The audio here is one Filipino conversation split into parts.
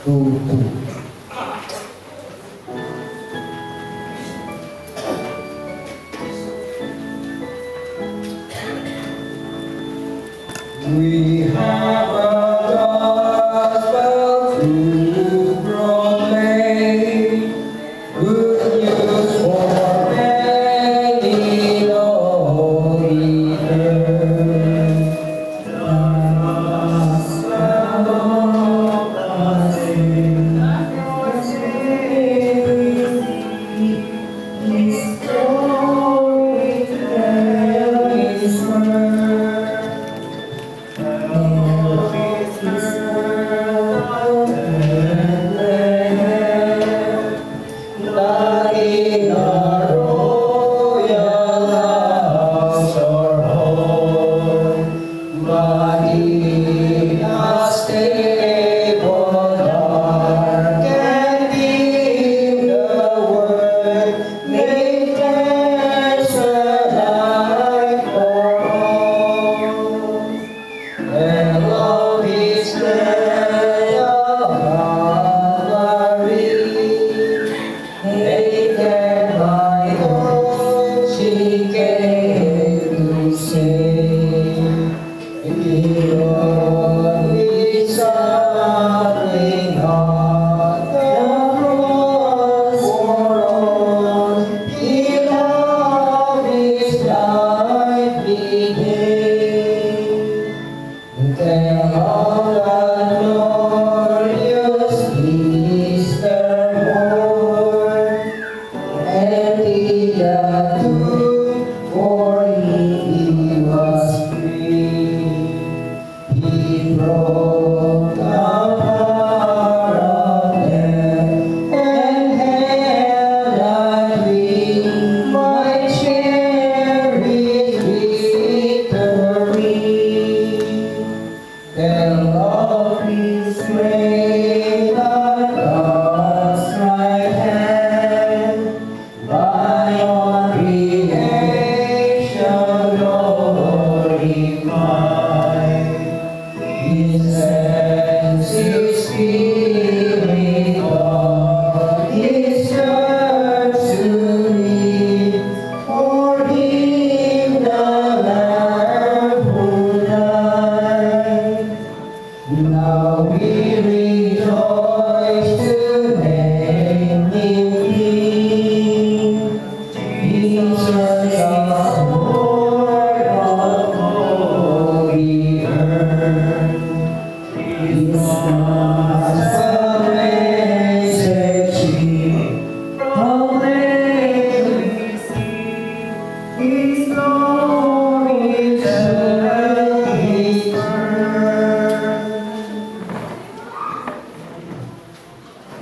2:2. We have a gospel to proclaim, good news for many on earth.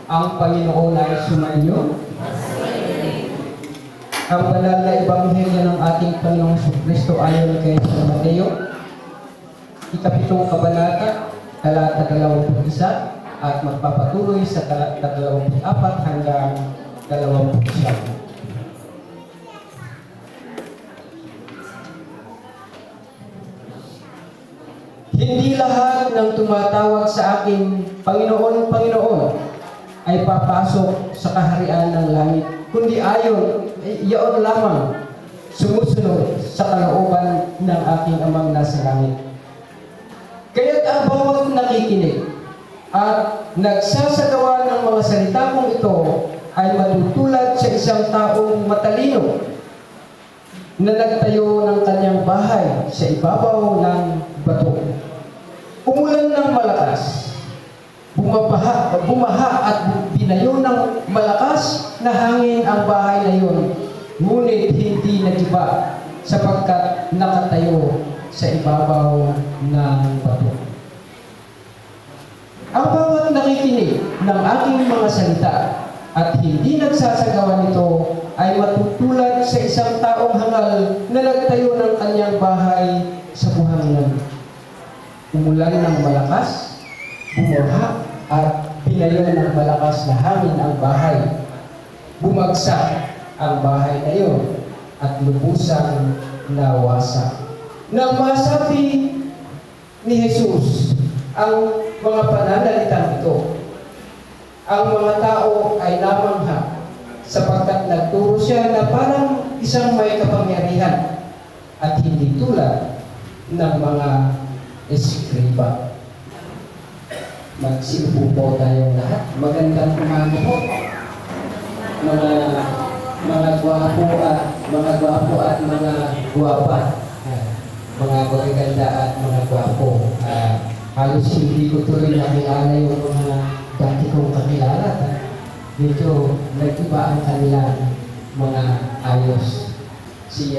Ang Panginoon ay sumainyo. Ang banal na ebanghelyo ng ating Panginoong Kristo ayon kay San Mateo, ikapitong kabanata, talata 21, at magpapatuloy sa talata 24 hanggang 29. Hindi lahat ng tumatawag sa akin, Panginoon, Panginoon, ay papasok sa kaharian ng langit, kundi iyon lamang sumusunod sa kalooban ng aking Amang nasa langit. Kaya't ang bawat nakikinig at nagsasagawa ng mga salita kong ito ay matutulad sa isang taong matalino na nagtayo ng kanyang bahay sa ibabaw ng bato. Umulan ng malakas, bumaha at binayo ng malakas na hangin ang bahay na yun, ngunit hindi nagiba sapagkat nakatayo sa ibabaw ng bato. Ang bawat nakikinig ng aking mga salita at hindi nagsasagawa nito ay matutulad sa isang taong hangal na nagtayo ng kanyang bahay sa buhangin. Umulan ng malakas, bumuha at binayo ng malakas na hangin ang bahay. Bumagsak ang bahay na iyon at lubusang nawasak. Nang masabi ni Jesus ang mga pananalitang ito, ang mga tao ay namangha sapagkat nagturo siya na parang isang may kapangyarihan at hindi tulad ng mga eskriba. Magsiupo po tayong lahat. Magandang umaga po. Mga gwapo at mga gwapa. Mga magaganda at mga gwapo. Halos hindi ko tuloy nakilala yung mga dati kong kakilala. Medyo nag-iba ang kanilang mga ayos. Si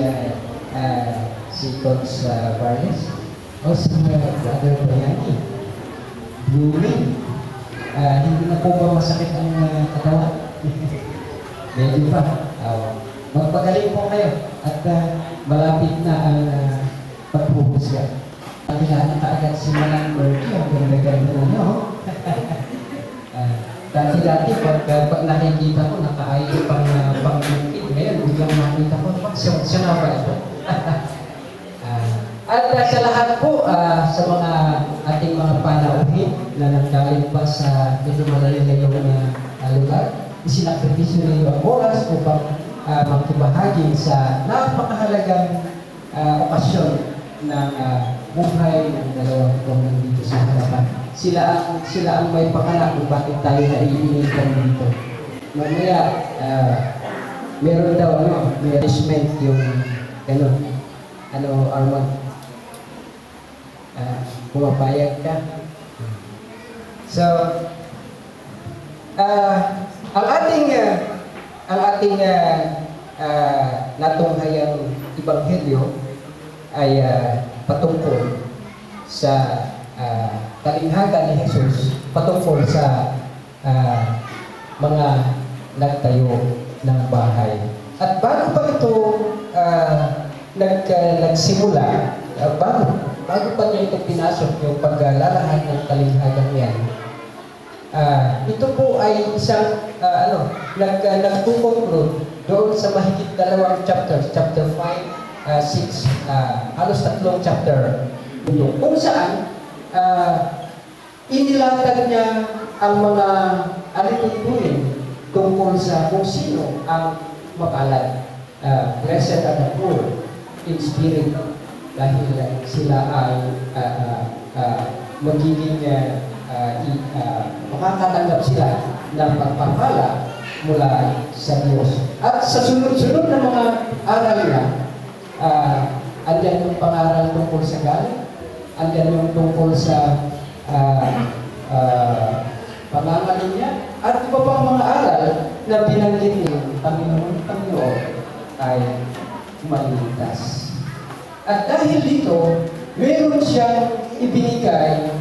Coach Barnes o si Brother Bayani. Blooming. Hindi na po ba masakit ang katawan? Medyo pa. Magpagaling po kayo at malapit na ang pagpupusga. Nakilala ka agad si Manang Bertie. Ang ganda-ganda na nyo. Dati-dati, pag nakikita ko, nakaayos pang pang-bukid. Ngayon, biglang nakita ko, siya na ba ito? At sa lahat po, sa mga ating mga panauhin na nanggaling pa sa medyo malalayong lugar, isinakripisyo ninyo ang oras upang magkibahagi sa napakahalagang okasyon ng buhay ng dalawang kong nandito sa harapan. Sila ang may pakala kung bakit tayo naiinitan dito. Mamaya, meron daw management yung Armand. Pumapayag ka. So, ang ating natunghayang ebanghelyo ay patungkol sa kalinghagan ni Jesus, patungkol sa mga nagtayo ng bahay. At bago pa ito nagsimula, bago pa niya ito pinasok yung paglalahad ng kalinghagan yan, ito po ay isang nagko-conclude doon sa mahigit 2 chapters, chapter 5, 6, halos 3 chapter, kung saan inilatag niya ang mga alituntunin tungkol sa kung sino ang mapalad. Blessed are the poor in spirit, dahil sila ay magiging makakatanggap sila ng pagpapala mula sa Diyos. At sa sunod-sunod na mga aral niya, andyan yung pangaral tungkol sa galit, andyan yung tungkol sa pangangalinya, at iba pang mga aral na binanggit ng Panginoon ay maligtas. At dahil dito, meron siyang ibinigay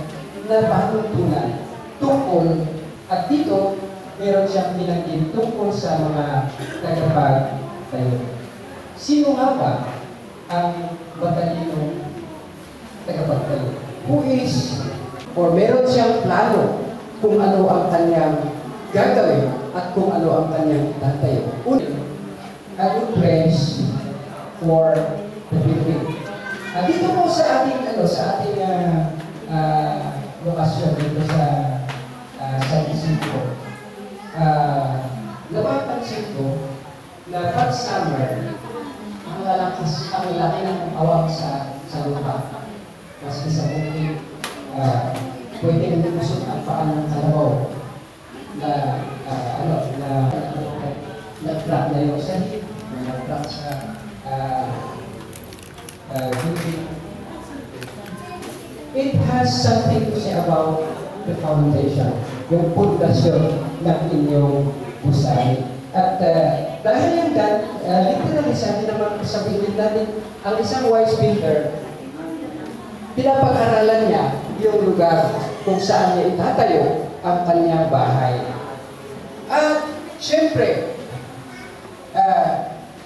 na panuntunan tungkol, at dito, meron siyang binanggit tungkol sa mga tagapagtayo. Sino nga ba ang matalinong tagapagtayo? Who is, or meron siyang plano kung ano ang kanyang gagawin at kung ano ang kanyang tatayo. I would praise for the building. Dito po sa ating lokasyon dito sa San Isidro, napapansin ko na pag summer, ang laki ng awang sa lupa. Maski sa bukid, pwede lumusot ang paan ng kalabaw na nag-track na yung sahig, nag-track sa building. It has something to say about the foundation, yung pundasyon ng inyong gusali. At dahil yan literally sabi naman sa building natin, ang isang wise builder, pinapag-aralan niya yung lugar kung saan niya itatayo ang kanyang bahay. At syempre,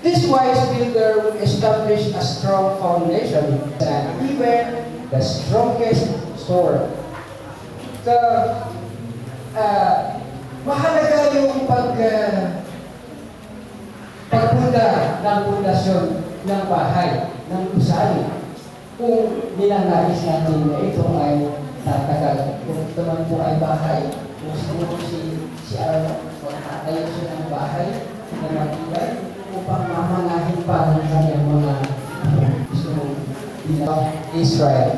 this wise builder will establish a strong foundation that even the strongest sword. So, mahalaga yung pagpunda ng pundasyon ng bahay, ng gusali. Kung nilalais natin na ito ay tatagal, kung ito man po ay bahay, kung siguro si magtatayo siya ng bahay na matibay upang mamanahin pa ng kanyang mga Israel.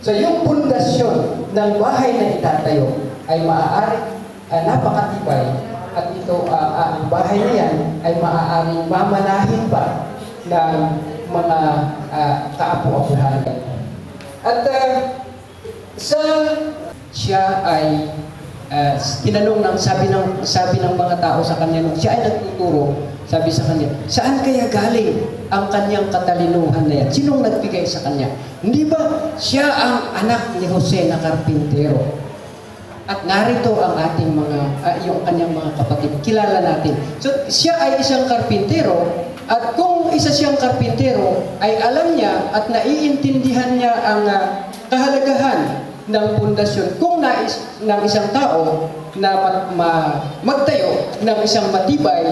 So yung pundasyon ng bahay na itatayo ay maaari napakatibay at ito ang bahay na yan ay maaaring mamanahin pa ng mga kaapu-apuhan. At siya ay tinanong sabi ng mga tao sa kanya nung siya ay nagtuturo, sabi sa kanya, saan kaya galing ang kanyang katalinuhan na yan? Sinong nagbigay sa kanya? Hindi ba siya ang anak ni Jose na karpintero? At narito ang ating yung kanyang mga kapatid. Kilala natin. So, siya ay isang karpintero at kung isa siyang karpintero, ay alam niya at naiintindihan niya ang kahalagahan ng pundasyon kung nais ng isang tao na magtayo ng isang matibay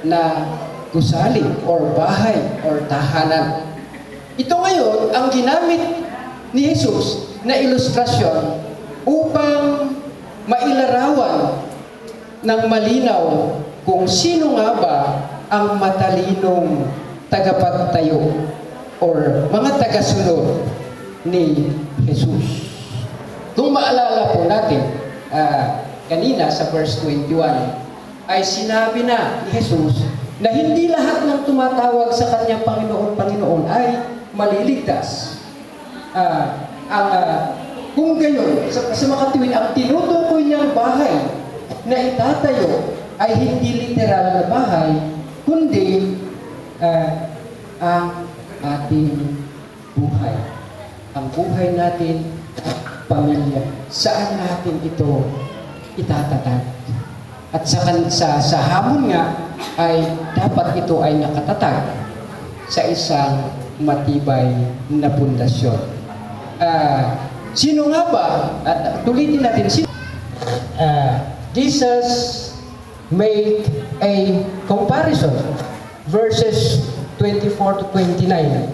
na gusali or bahay or tahanan. Ito ngayon ang ginamit ni Jesus na ilustrasyon upang mailarawan ng malinaw kung sino nga ba ang matalinong tagapagtayo or mga tagasunod ni Jesus. Kung maalala po natin, kanina sa verse 21, ay sinabi na ni Jesus na hindi lahat ng tumatawag sa kanyang Panginoon ay maliligtas. Kung gayon, sa makatuwid, ang tinutukoy niyang bahay na itatayo ay hindi literal na bahay, kundi ang ating buhay. Ang buhay natin at pamilya. Saan natin ito itatatag? At sa hamon nga, ay dapat ito ay nakatatag sa isang matibay na pundasyon. Sino nga ba? At tulitin natin, Jesus made a comparison, verses 24 to 29.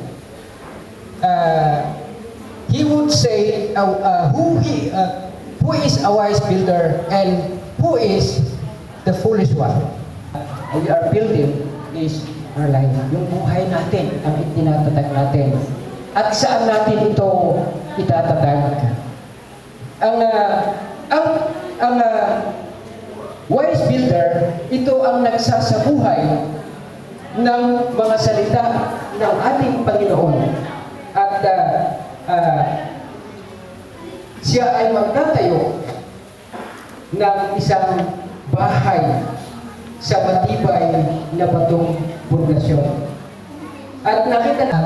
He would say, who is a wise builder and who is the foolish one? We are building is our life. Yung buhay natin, ang itinatatag natin. At saan natin ito itatatag? Ang wise builder, ito ang nagsasabuhay ng mga salita ng ating Panginoon. At siya ay magtatayo ng isang bahay sa matibay na batong pundasyon. At nakita na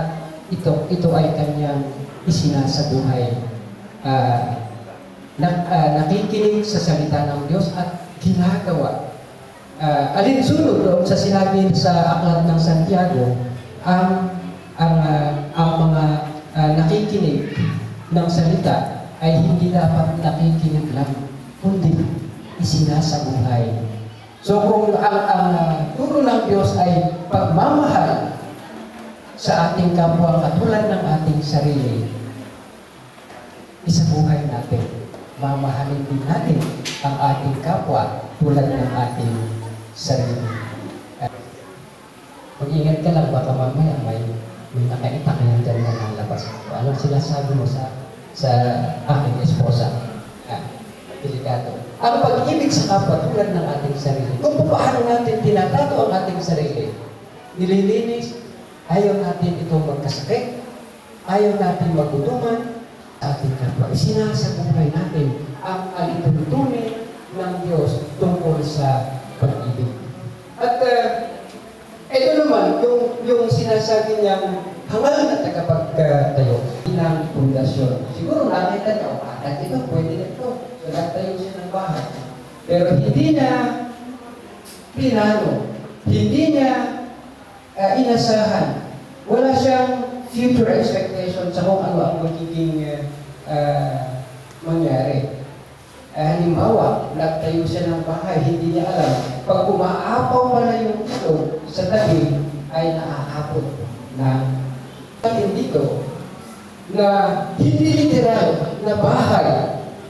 ito ay kanyang isinasabuhay. Nakikinig sa salita ng Diyos at ginagawa. Alinsunod doon sa sinabi sa Aklat ng Santiago, ang mga nakikinig ng salita ay hindi dapat nakikinig lang, kundi isinasabuhay. So kung ang turo ng Diyos ay pagmamahal sa ating kapwa katulad ng ating sarili, isabuhay natin. Mamahalin din natin ang ating kapwa tulad ng ating sarili. Mag-ingat ka lang, baka mamaya may nakaitak na yan dyan na nalabas. Anong sinasabi mo sa aking esposa? Delikado. Ang pag-ibig sa kapwa tulad ng ating sarili. Kung paano natin tinatato ang ating sarili, nililinis, ayaw natin itong magkasakit, ayaw natin magutuman, ating kapwa. Isinasabuhay natin ang alituntunin ng Diyos tungkol sa pag-ibig. At ito naman, yung sinasabi niyang hangal na tagapagtayo ng pundasyon. Siguro nakita niyo, at ito, pwede na ito. So, nagtayo siya ng bahay. Pero hindi niya pinano, hindi niya inasahan. Wala siyang future expectation sa kung ano ang magiging mangyari. Halimbawa, nagtayo siya ng bahay, hindi niya alam. Pag umaapaw pala yung ito sa tabi, ay naaapot na dito na hindi literal na bahay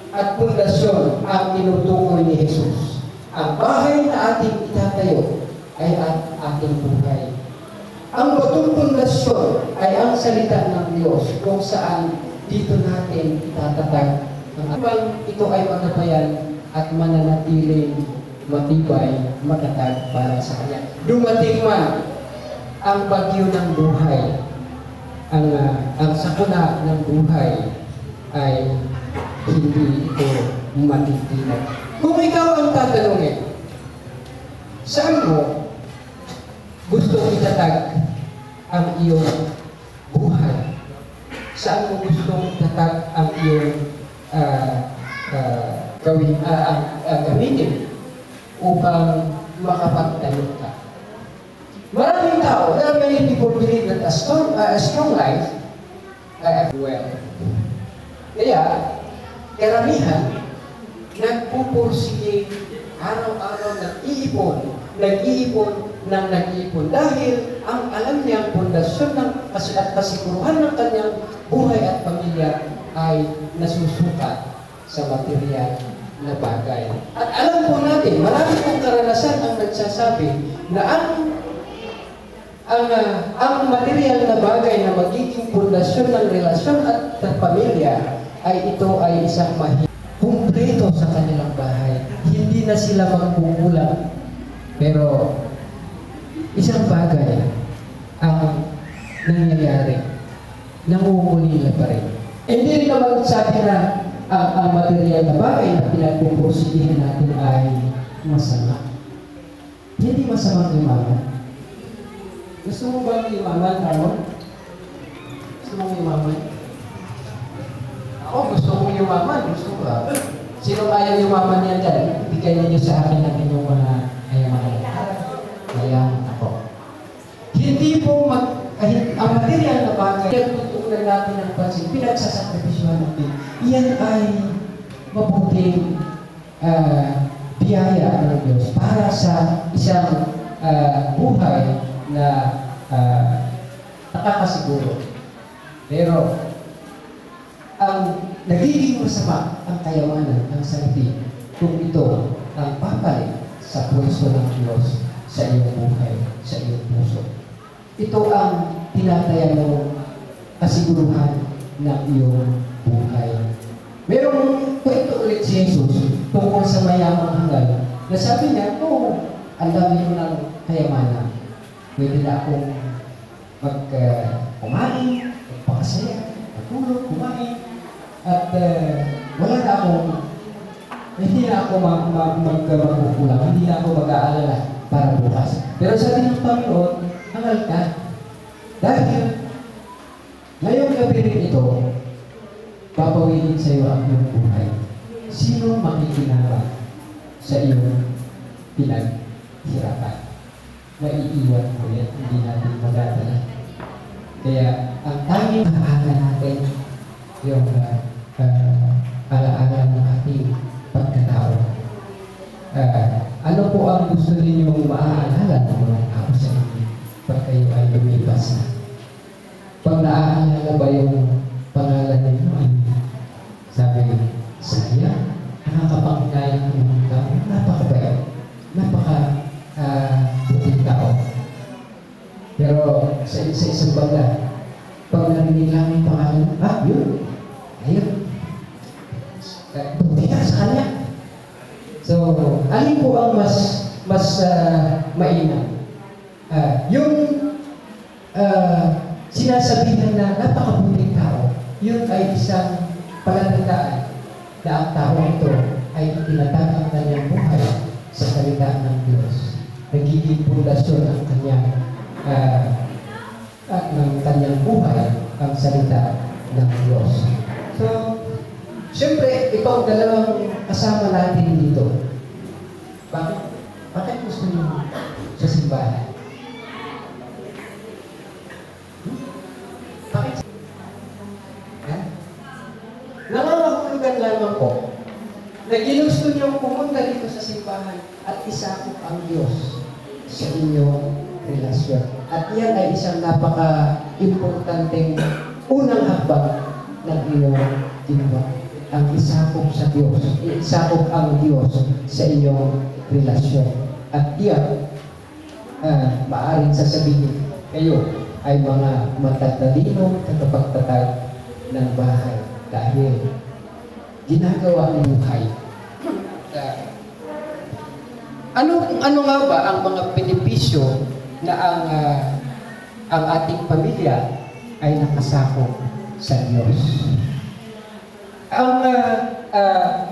at pundasyon ang tinutukoy ni Jesus. Ang bahay na ating itatayo ay ang ating buhay. Ang batong pundasyon ay ang salita ng Diyos kung saan dito natin itatatag ang habang ito ay magabayan at mananatiling matibay, matatag para sa Kanya. Dumating man ang bagyo ng buhay, ang sakuna ng buhay ay hindi ito matitinag. Kung ikaw ang tatanungin, saan mo gusto itatag ang iyong buhay? Saan mo gusto itatag ang iyong gamitin upang makapagtayo ka? Maraming tao, there are many people believe that a strong life well. Kaya, karamihan, nagpupursige araw-araw nag-iipon dahil ang alam niyang pundasyon at kasiguruhan ng kanyang buhay at pamilya ay nasusukat sa material na bagay. At alam po natin, marami pong karanasan ang nagsasabi na ang material na bagay na magiging pundasyon ng relasyon at pamilya ay ito ay isang kumpleto sa kanilang bahay. Hindi na sila magkukulang. Pero isang bagay ang nangyayari. Nangungulila pa rin. Hindi rin naman sabi na ang material na bagay na pinagpupursige natin ay masama. Hindi masamang yumaman. Gusto mo ba yumaman, Ramon? Gusto mong yumaman? Ako, gusto mong yumaman. Gusto ko. Sino ayaw yumaman yan dyan? Bigay niyo sa akin ang inyong mga ayaman. Ayaman ako. Hindi po ang material na bagay, pinagtutunan natin ng pansin, pinagsasakripisyohan natin. Iyan ay mabuting biyaya ng Diyos para sa isang buhay na nakakasiguro. Pero ang nagiging masama ang kayamanan ng sarili kung ito ang papalit sa pwesto ng Diyos sa iyong buhay, sa iyong puso. Ito ang tinataya mo kasiguruhan ng iyong buhay. Merong kwento ulit si Jesus tungkol sa mayamang hangal na sabi niya, ang dami mo ng kayamanan. Pwede na akong kumain, magpakasaya, matulog, kumain, at wala na akong, hindi na ako magkukulang, hindi na ako mag-aalala para bukas. Pero sabi ng Panginoon, hangal ka. Dahil ngayong gabi rin ito, papawilin sa iyo ang iyong buhay. Sino makikinara sa iyong pinaghirapan? Maiiwan mo yan, hindi natin magdadala. Kaya ang tanging alaala natin yung alaala ng ating pagkatao. Ano po ang gusto ninyong maaalala ng mga tao sa inyo pag kayo ay lumipas na? Pag naaalala ba yung pangalan ninyo ay sabi niyo, sayang, nakakapangkaya ng mga tao, napakabait, buting tao. Pero sa isang banda, pag narinig lang yung pangalan, yun, ayun, buti ka sa kanya. So, alin po ang mas mainam? Yung sinasabihan na napakabuting tao, yun ay isang palatandaan na ang tao ito ay itinatag ang kanyang buhay sa salita ng Diyos. Nagiging pundasyon ang kanyang buhay ang salita ng Diyos. So, siyempre, itong dalawang kasama natin dito. Bakit gusto niyo sa simbahan? Bakit? Nangangahulugan lamang po na ginusto niyong pumunta dito sa simbahan at isakop ang Diyos sa inyong relasyon. At yan ay isang napaka-importanteng unang hakbang ng iyong ginawa. Ang isakop sa Diyos, isakop ang Diyos sa inyong relasyon. At iyan, maaaring sasabihin, kayo ay mga matatalino at kapagtatag ng bahay dahil ginagawa ng buhay. Ano nga ba ang mga benepisyo na ang ating pamilya ay nakasakop sa Diyos? Ang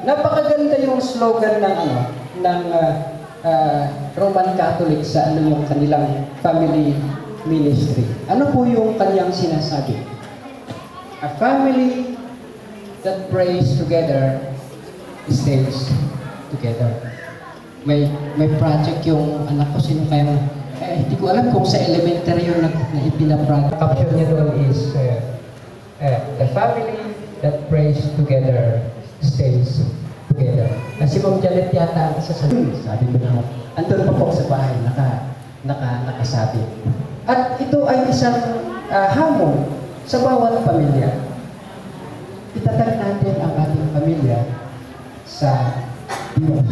napakaganda yung slogan ng Roman Catholic sa yung kanilang family ministry. Ano po yung kanyang sinasabi? A family that prays together stays together. May project yung anak ko, sino kaya hindi ko alam kung sa elementary yung na ipinaproject. Caption niya doon is the family that prays together stays together. Si Ma'am Janet yata ang sasabi mo na andun pa po sa bahay nakasabi. At ito ay isang hamon sa bawat pamilya. Itatag natin ang ating pamilya sa Diyos.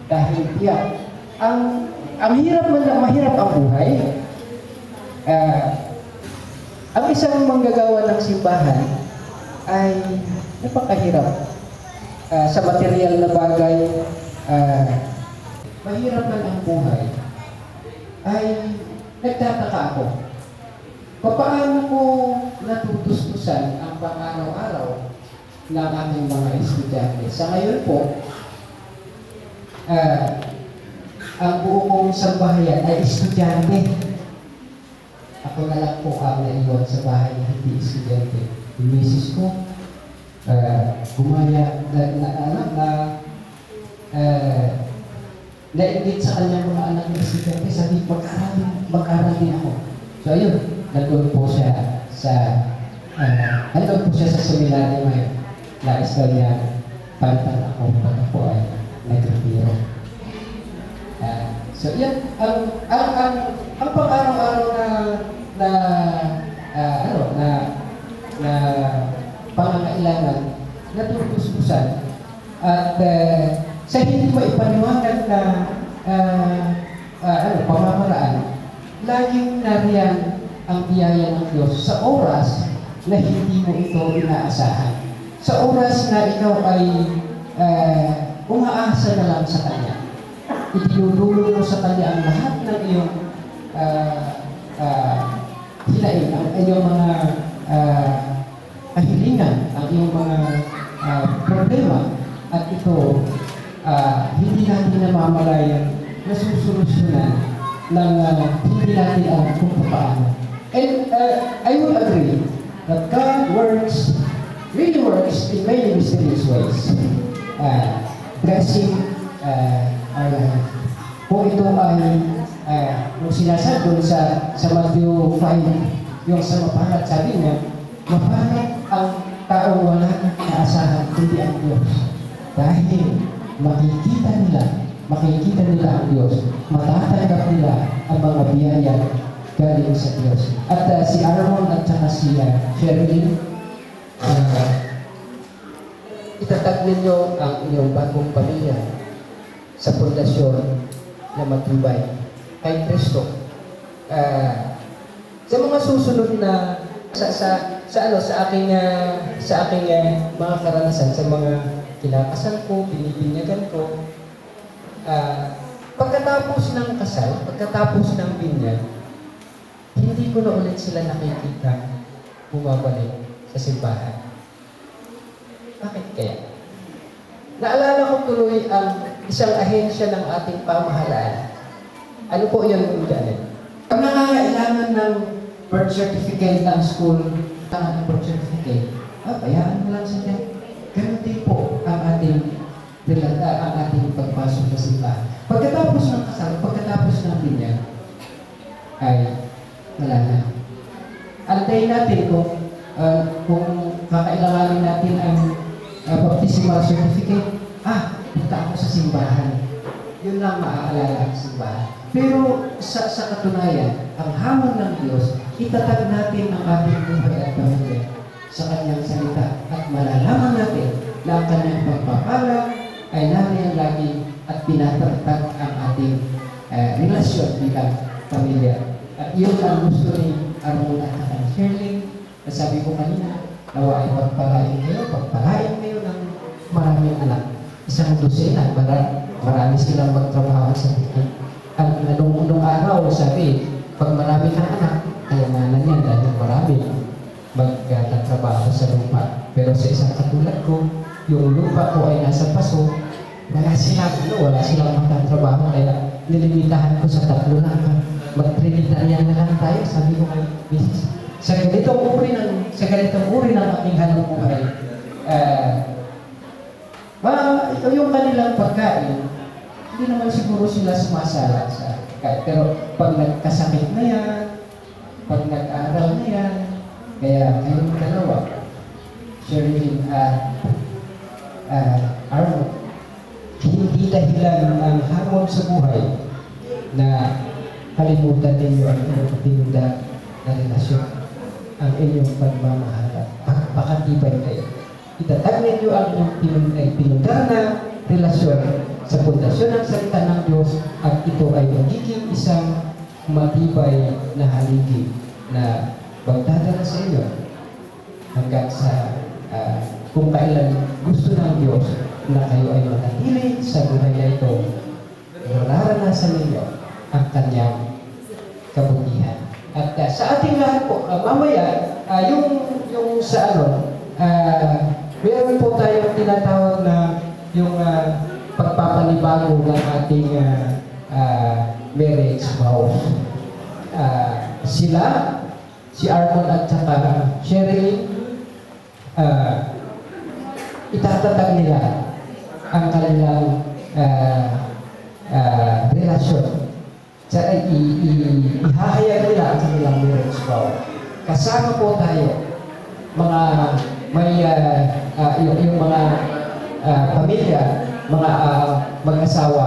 Dahil yan, ang mahirap ang buhay. Ang isang manggagawa ng simbahan ay napakahirap. Sa material na bagay, mahirap man ang buhay, ay nagtataka ako. Paano ko natutustusan ang pang-araw-araw ng aming mga estudyante? Sa ngayon po, ang buo kong sambahayan ay estudyante. Ako na lang po ang naiwan sa bahay na hindi estudyante. Yung misis ko, gumaya na-engage sa kanyang mga anak na estudyante, sabi, mag-aral din ako. So ayun, nandun po siya sa seminaryo ngayon. Nais ka niya, pantan ako pag ako ay nag-retiro. So yan, ang pang-araw-araw na pangangailangan na tutustusan at sa hindi mo ipaniwanag na pamamaraan, laging nariyan ang biyaya ng Diyos sa oras na hindi mo ito inaasahan. Sa oras na ikaw ay umaasa na lang sa Kanya. Itinulungan mo sa Kanya ang lahat ng iyong hilain, ang iyong mga kahilingan, ang iyong mga problema, at ito hindi natin namamalayan na susolusyonan ng hindi natin alam kung paano. And I will agree that God really works in many mysterious ways. Blessing our life. Kung ito ay yung sinasabi doon sa Matthew 5, yung sa mapalat, sabi niya, mapalat ang taong wala ng inaasahan kundi ang Diyos. Dahil makikita nila ang Diyos, matatanggap nila ang mga biyaya galing sa Diyos. At si Aaron at saka si Sherilyn, itatag ninyo ang inyong bagong pamilya sa pundasyon na matibay kay Kristo. Sa mga susunod na sa aking mga karanasan, sa mga kinakasal ko, binibinyagan ko, pagkatapos ng kasal, pagkatapos ng binyag, hindi ko na ulit sila nakikita bumabalik sa simbahan. Bakit kaya? Naalala ko tuloy ang isang ahensya ng ating pamahalaan. Ano po yun, Janet? Ang nangangailangan ng birth certificate ng school, ng birth certificate, bayaan mo lang sa dyan. Ganun din po ang ating pagpasok sa simbahan. Pagkatapos ng kasal, pagkatapos ng binyag, ay wala na. Antayin natin kung kakailanganin natin ang baptismal certificate, punta ako sa simbahan. Yun lang maaalala ang simbahan. Pero sa katunayan, ang hamon ng Diyos, itatag natin ang ating buhay at pamilya sa Kanyang salita at malalaman natin na ang Kanyang pagpapala ay nariyan lagi at pinatatag ang ating relasyon bilang pamilya. At yun ang gusto ni Armon at Shirley. Sabi ko kanina, nawa ay pagpalain kayo ng maraming anak. Isang dosena para marami silang magtrabaho sa bukid. Ang nung araw, sabi, pag marami kang anak, kayamanan yan dahil marami magtatrabaho sa lupa. Pero sa isang katulad ko, yung lupa ko ay nasa paso, wala silang magtatrabaho, kaya nilimitahan ko sa 3 lang. Mag-trinitarian na lang tayo, sabi ko kay Mrs. Sa ganitong uri ng aking hanap buhay, yung kanilang pagkain, hindi naman siguro sila sumasala sa pagkain. Pero pag nagkasakit na yan, pag nag-aaral na yan, kaya kayong dalawa, Sherilyn at Arnold, hindi dahilan ang hamon sa buhay na kalimutan ninyo ang inyong pinundan na relasyon, ang inyong pagmamahal at pagpakatibay kayo. Itatag ninyo ang inyong pinundan na relasyon sa pundasyon ng salita ng Diyos, at ito ay magiging isang matibay na haligi na magdadala sa inyo hanggang sa kung kailan gusto ng Diyos na kayo ay manatili sa buhay na ito, mararanasan ninyo ang kanyang kabutihan. At sa ating lahat po, mamaya, yung sa meron po tayong tinatawag na yung pagpapanibago ng ating marriage vows. Sila, si Armon at saka Sherilyn, itatatag nila ang kanilang relasyon. Ihahayag nila ang kanilang marriage vow. Kasama po tayo, yung mga pamilya, mga mag-asawa,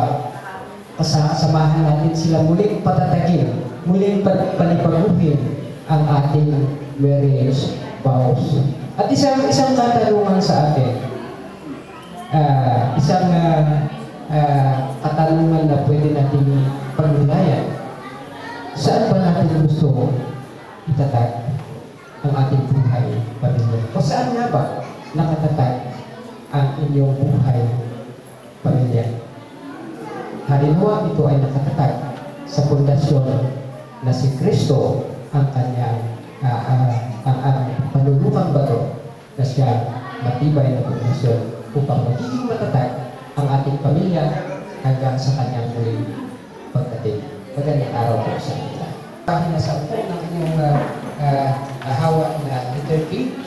kasamahan natin sila muling patatagin, muling palipaguhin ang ating marriage vows. At isang katanungan sa atin, katanungan na pwede natin pagnilayan. Saan ba natin gusto itatag ang ating buhay pamilya? O saan nga ba nakatatag ang inyong buhay pamilya? Halimbawa, ito ay nakatatag sa pundasyon na si Kristo ang kanyang panulukang bato na siya matibay na pundasyon upang magiging matatag ang ating pamilya hanggang sa kanyang muling pagdating. Magandang araw po sa inyo. Pahina sa po ng inyong hawak na liturgy.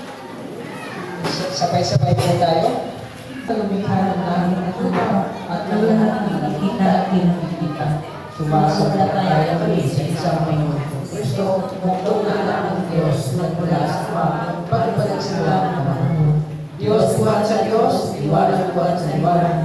Sabay-sabay po tayo. Lumikha ng langit at lupa at ng lahat ng nakikita at pinakikita. Sumasagot tayo kami sa isang Panginoon Kristo, buktong na anak ng Diyos, nagmula sa Ama, pagpapalit sa lahat ng panahon. Diyos buhat sa Diyos, liwanag buhat sa liwanag.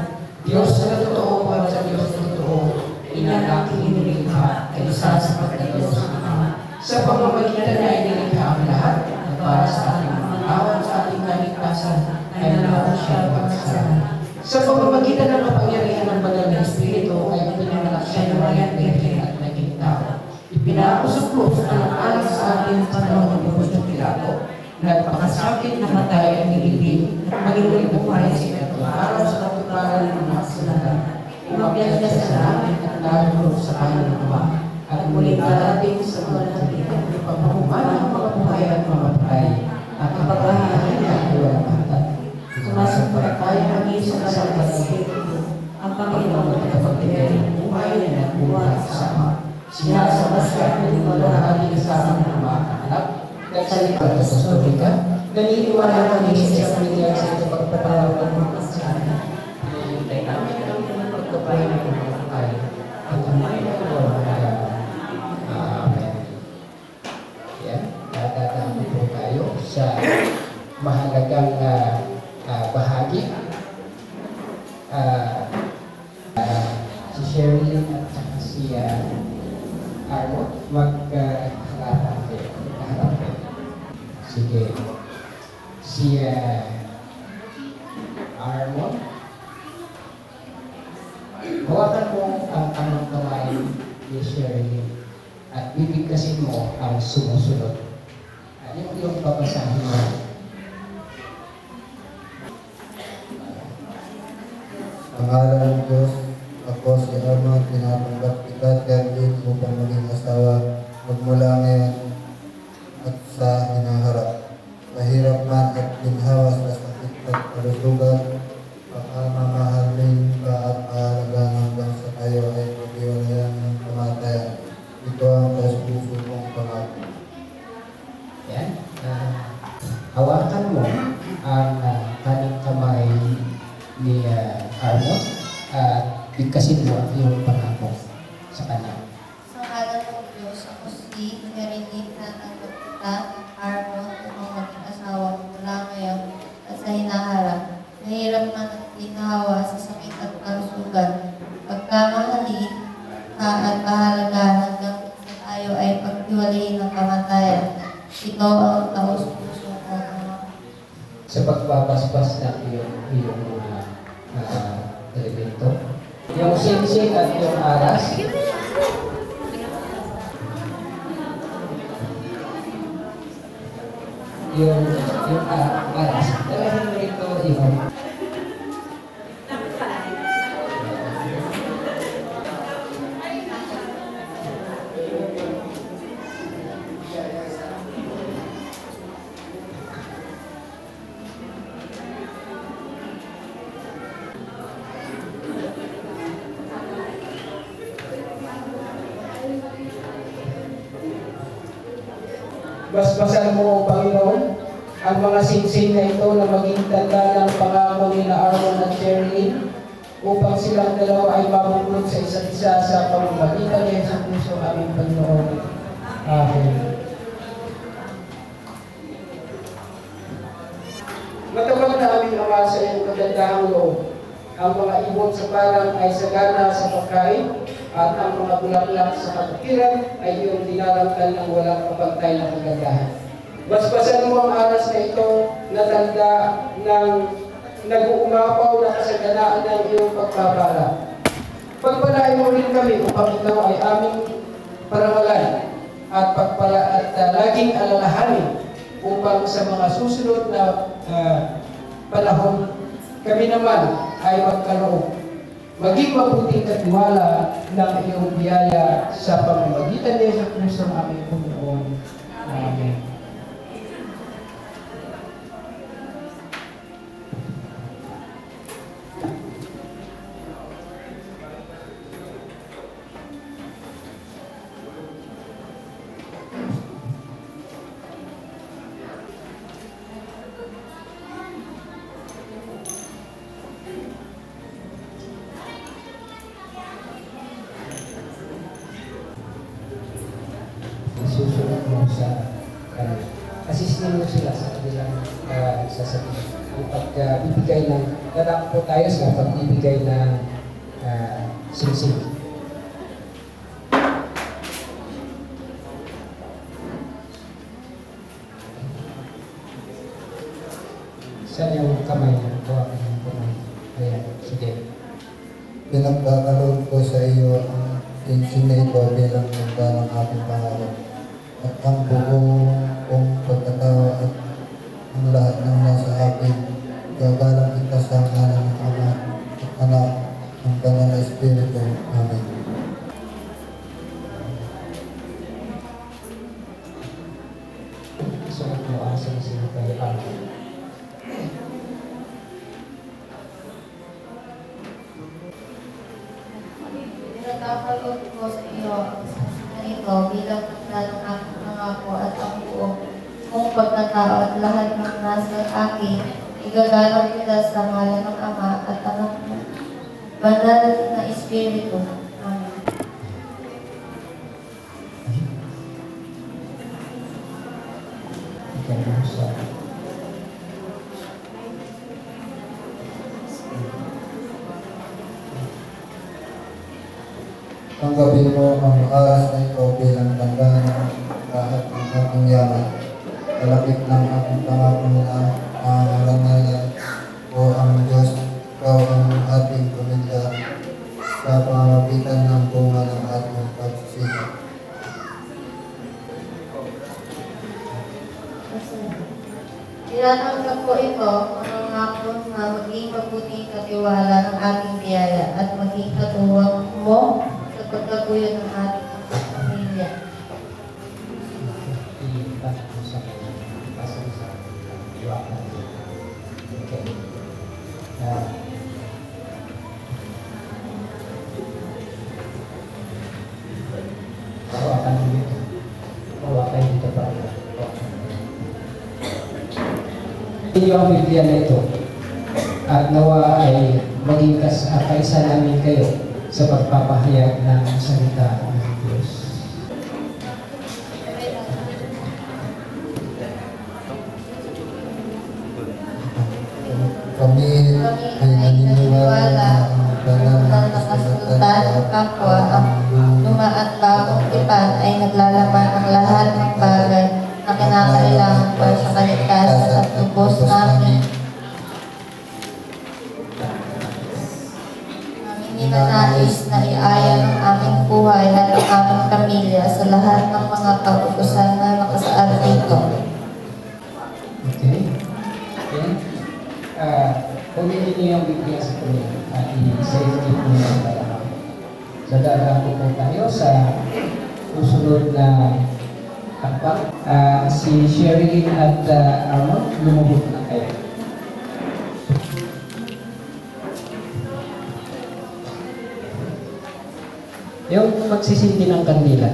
Diyos na totoo buhat sa Diyos na totoo. Inanaking inilikha ay isa sa pagkatapos ng Ama. Sa pamamagitan na inilikha ang lahat, at para sa ating mangawan sa ating kaligtasan, ay nalawan siya pagkasalanan. Sa pamamagitan ng kapangyarihan ng Banal na Espiritu, ay pinanganak siya ng Maria Virgen at naging tao. Ipinakusuplos ang anak sa ating panahon ng Poncio Pilato. Nagpakasakit na matay ang nilibig at maging buhay sa ikatlong araw sa katuparan ng mga kasulatan. Umakyat niya sa langit at narunod sa kanyang Ama, at muling darating sa mga natin upang makumana ang mga buhay at mamatay, at ang paghahain niya ay walang hanggan. Sumasampalataya kami sa Banal na Espiritu, ang Panginoon at kapagbigay ng buhay na nagbuhat sa Ama. Sinasabasyan ng malahali kasama ng mga anak, nagsalita sa Apostolika, naniniwala kami sa isang pamilya sa ito pagpapalaw ng mga kasalanan. Hinihintay namin ang mga pagkapay ng mga patay at ang may nagawa ng Amen. Yan, natatampo po tayo sa mahalagang bahagi. Si Sherilyn at saka si Arnold, magkaharap kayo. Sige. Si Arnold, hawakan mo ang kamay ni Shirley at bibigkasin mo ang sumusunod. Yung iyong babasahin mo. Ang ngalan ng Diyos, ako si Armand, tinatanggap kita, Kevin, upang maging asawa magmula ngayon at sa hinaharap. Mahirap man at ginhawa sa sakit at kalusugan, pagmamahalin ka at mahalagang hanggang sa tayo ay pag-iwalayan ng kamatayan. Ito ang puso kong pangako. Yan. Hawakan mo ang kanang kamay ni Arnold at bigkasin mo ang iyong pangako sa kanya. Sa ngalan ng Diyos, ako si Marilyn na tanggap kita, Arnold, upang maging asawa mula ngayon at sa hinaharap. Mahirap man at ginawa sa sakit at kalusugan. Pagkamahalin ka at pahalagahan hanggang sa tayo ay paghiwalayin ng kamatayan. Ito ang taos-puso ko. Sa pagbabasbas ng iyong mga elemento, yung singsing at yung aras, yung aras, dalahin mo ito yung basbasan mo, Panginoon, ang mga singsing na ito na maging tanda ng pangako ni na Armand at Sherilyn upang silang dalawa ay mabubulot sa isa't isa sa pamamagitan ni Yesu Cristo aming Panginoon. Amen. Matabang na aming Ama sa iyong kagandahang loob. Ang mga ibon sa parang ay sagana sa pagkain at ang mga bulaklak sa kapatiran ay iyong dinarangkan ng walang kapantay na kagandahan. Basbasan mo ang aras na ito na tanda ng nag-uumapaw na kasaganaan ng iyong pagpapala. Pagpalain mo rin kami upang ikaw ay aming parangalan at laging alalahanin upang sa mga susunod na panahon kami naman ay magkaloob maging mabuting katiwala ng iyong biyaya sa pamamagitan ni Yesu Cristo ang aming Panginoon. Amen. Susunod mo sa kanila. Assistin mo sila sa kanilang sasabihin. Ang pagbibigay ng, dadaan po tayo sa pagbibigay ng singsing. Saan yung kamay niya? Gawa ko yung kamay. Ayan, sige. Pinagkakaroon ko sa iyo ang singsing na ito bilang tanda ng aking pangarap. At ang buong kong pagkatawa at ang lahat ng nasa akin, gagalang kita sa ngalan ng Ama at Anak ng Banal na Espiritu. Amen. Susunod mo ang singsing kay Arnold. Pinagkakaroon ko sa iyo ang na ito bilang tanda ng aking pangako at ang buong kong pagkatao at lahat ng nasa akin, igagalang kita sa ngalan ng Ama at Anak ng Banal na Espiritu. Amen. Ikaw mo sa Tanggapin mo ang aras na ito bilang tanda ng lahat ng aking yaman. Kalapit ng aking pangako na pangalangalan o ang Diyos, ikaw ang ating pamilya sa pamamagitan ng bunga ng ating pagsisip. Tinatanggap ko ito ang ako na maging mabuting katiwala ng ating biyaya at maging katuwang mo sa pagkatuloy ng ating pamilya. Okay. Hawakan dito. Hawakan dito pa. Inyo ang Biblia na ito at nawa ay maging kaisa namin kayo sa pagpapahayag ng salita ng Diyos. Kami ay naniniwala na ang banal na kasulatan ng kapwa ang dumaan bagong tipan ay naglalaman ng lahat ng bagay na kinakailangan para sa kaligtasan at lubos namin. Aming ninanais na iaya ng aming buhay at ang aming pamilya sa lahat ng mga kautusan na nakasaad dito. Okay? Okay? Kunin niyo yung Biblia sa kunin at i-safety po yung talaga. So, dadaan po tayo sa susunod na takpak. Si Sherilyn at Armand, lumubog na kayo. Yung magsisindi ng kandila.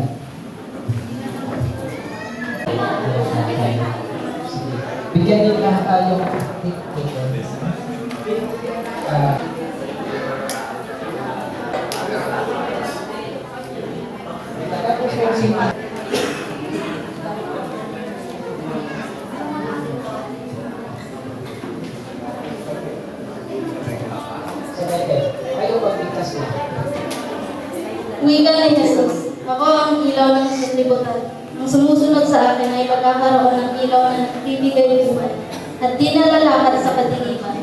Bigyan nila yung ayaw magbigkas na. Wika ni Jesus, ako ang ilaw ng sanlibutan. Ang sumusunod sa akin ay pagkakaroon ng ilaw na nagbibigay buhay at di nalalakad sa kadiliman.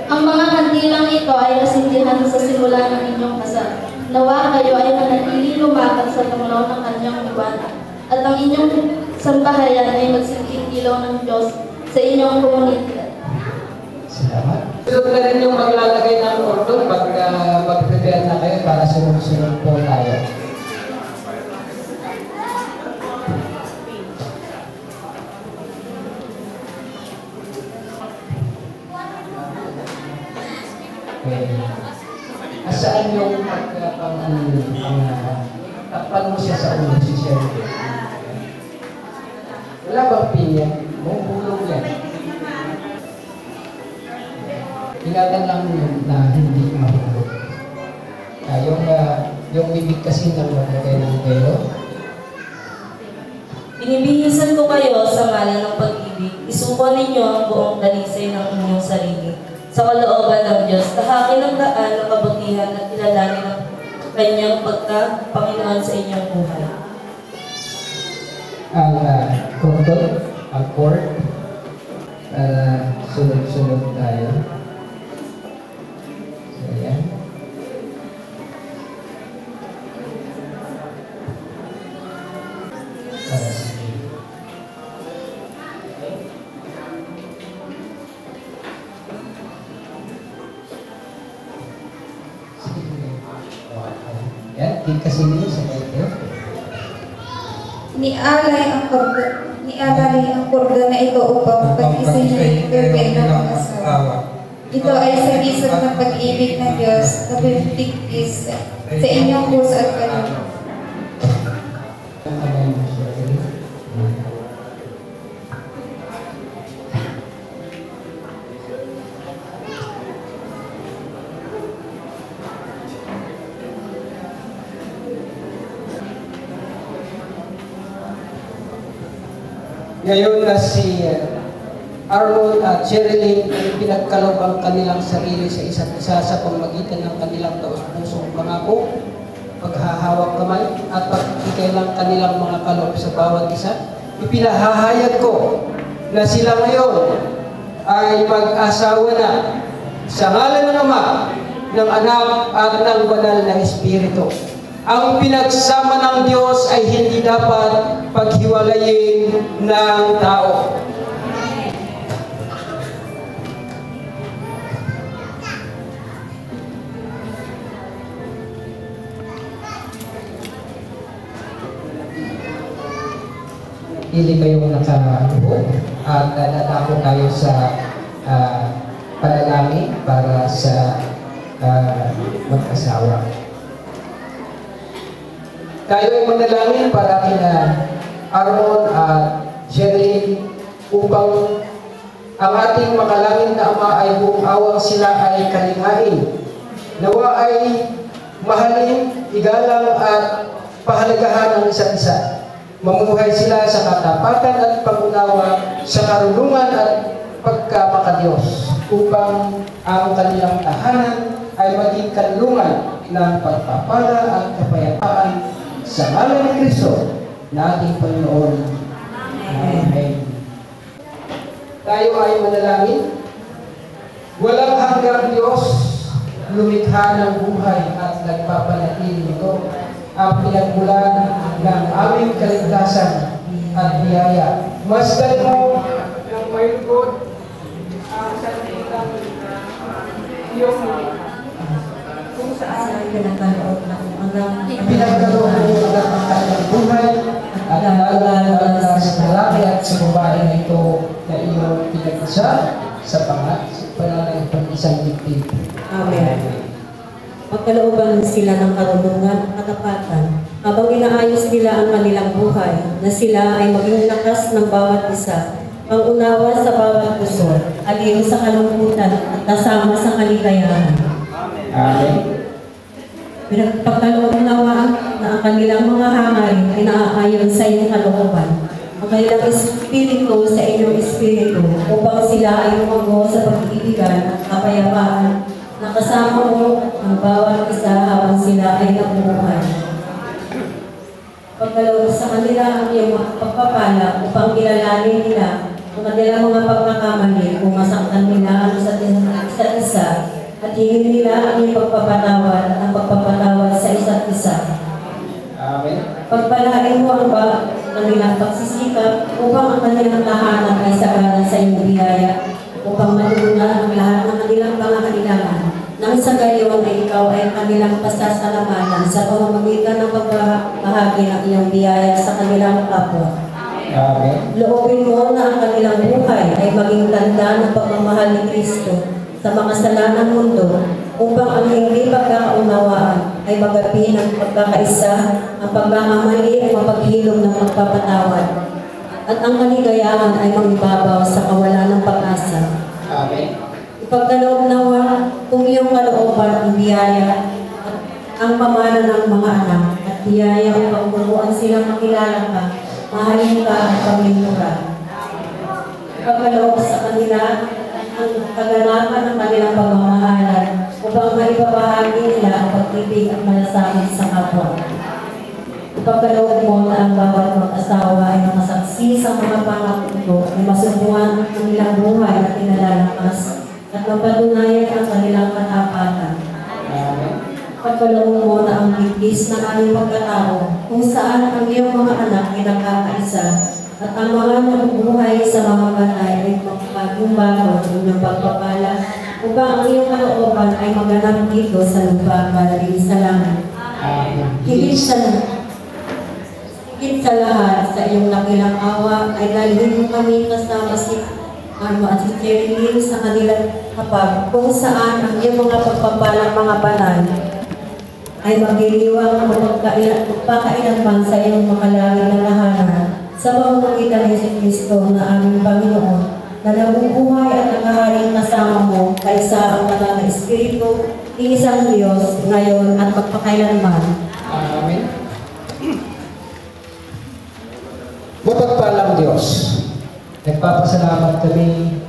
Ang mga kandilang ito ay nasindihan sa simula ng inyong kasal. Nawa kayo ay manatili lumakad sa tunglaw ng kanyang liwanag at ang inyong sambahayan ay magsilbing ilaw ng Diyos sa inyong komunidad. Salamat. Sunod na rin yung maglalagay ng ordo pag mag-prepare na kayo para sunod-sunod po tayo. Okay. Asaan yung takpan mo siya sa ulo, si Sherry? Wala bang pinya? Bumulong yan. Ingatan lang na hindi mahulog. Yung bibig kasi ng maglagay ng pelo. Binibihisan ko kayo sa ngalan ng pag-ibig. Isuko ninyo ang buong dalisay ng inyong sarili. Sa kalooban ng Diyos, tahakin ang daan ng kabutihan at kilalanin ang kanyang pagka-Panginoon sa inyong buhay. Ang chord, sunod-sunod tayo. So, yan. Yan, kasi nyo sa kayo. Nialay ang korda na ito upang pag-isinay ng mga asawa. Ito ay sagisag ng pag-ibig ng Diyos na bibigkis sa inyong puso at kaluluwa. Ngayon na si Arnold at Sherilyn ay pinagkaloob ang kanilang sarili sa isa't isa sa pamamagitan ng kanilang taos-pusong pangako, paghahawak kamay at pagbigay ng kanilang mga kaloob sa bawat isa. Ipinahahayag ko na sila ngayon ay mag-asawa na sa ngalan ng Ama, ng Anak at ng Banal na Espiritu. Ang pinagsama ng Diyos ay hindi dapat paghiwalayin ng tao. Pili kayong nakaluhod at dadako tayo sa panalangin para sa mag-asawa. Tayo ay manalangin para kina Armon at Sherilyn upang ang ating makalangit na Ama ay buong awang sila ay kalingain. Nawa ay mahalin, igalang at pahalagahan ng isa't isa. Mamuhay sila sa katapatan at pag-unawa sa karunungan at pagkamakadiyos upang ang kanilang tahanan ay maging kanlungan ng pagpapala at kapayapaan sa ngalan ni Kristo na ating Panginoon. Amen. Tayo ay manalangin. Walang hanggang Diyos, lumikha ng buhay at nagpapanatili nito ang pinagmulan ng aming kaligtasan at biyaya. Masdan mo ng may lugod ang sanlitan iyong kung saan pinagkaroon mo ang kanyang buhay at nalala sa lalaki at sa babae na ito na iyong pinag-isa sa pangalan ng isang dibdib. Amen. Magkalooban sila ng karunungan at katapatan habang inaayos nila ang kanilang buhay, na sila ay maging lakas ng bawat isa, pangunawa sa bawat puso, aliw sa kalungkutan at kasama sa kaligayahan. Amen. Pinagpagkalooban na ang kanilang mga hangarin ay naaayon sa iyong kalooban, ang kanilang espiritu sa inyong espiritu, upang sila ay lumago sa pag-iibigan at kapayapaan na kasama mo ang bawat isa habang sila ay nabubuhay. Pagkaloob sa kanila ang iyong pagpapala upang kilalanin nila ang kanilang mga pagkakamali kung masaktan nila ang isa't isa at hingin nila ang iyong pagpapatawad at ang pagpapatawad sa isa't isa. Amen. Pagpalain mo ang kanilang pagsisikap upang ang kanilang tahanan ay sagaran sa iyong biyaya, upang matugunan ang lahat ng kanilang pangangailangan. Nang sa gayon ay ikaw ay kanilang pasasalamatan sa pamamagitan ng pagbahagi ng iyong biyaya sa kanilang kapwa. Amen. Loobin mo na ang kanilang buhay ay maging tanda ng pagmamahal ni Kristo sa makasalanang mundo, upang ang hindi pagkakaunawaan ay magapi ng pagkakaisa, ang pagkakamali ay mapaghilom ng magpapatawad, at ang kaligayahan ay mangibabaw sa kawalan ng pag-asa. Amen. Ipagkaloob nawa kung iyong kalooban ang biyaya at ang pamana ng mga anak at biyaya upang buruan silang makilala ka, mahalin ka at pamilura. Ipagkaloob sa kanila ang kaganapan ng kanilang pagmamahalan upang maibabahagi nila ang pag-ibig at malasakit sa kapwa. Ipagkaloob mo na ang bawat mag-asawa ay nakasaksi sa mga pangako ay masubuhan ang kanilang buhay at inalalakas at mapatunayan ang kanilang katapatan. Ipagkaloob mo na ang bigis ng aming pagkatao kung saan ang iyong mga anak ay nagkakaisa at ang mga nabubuhay sa mga banay ay magpagumbago ng pagpapala upang ang iyong kalooban ay maganap dito sa lupa para rin sa langit. Higit sa lahat sa iyong nakilang awa ay dalhin mo kami kasama si Armo at si Sherilyn sa kanilang kapag kung saan ang iyong mga pagpapalang mga banal ay magdiriwang magpakailanman sa iyong makalangit na lahanan sa pamamagitan ni si Kristo na aming Panginoon, na nabubuhay at nakaharing kasama mo kaysa ang banal na Espiritu, iisang Diyos, ngayon at magpakailanman. Amen. Mapagpalang Diyos, nagpapasalamat kami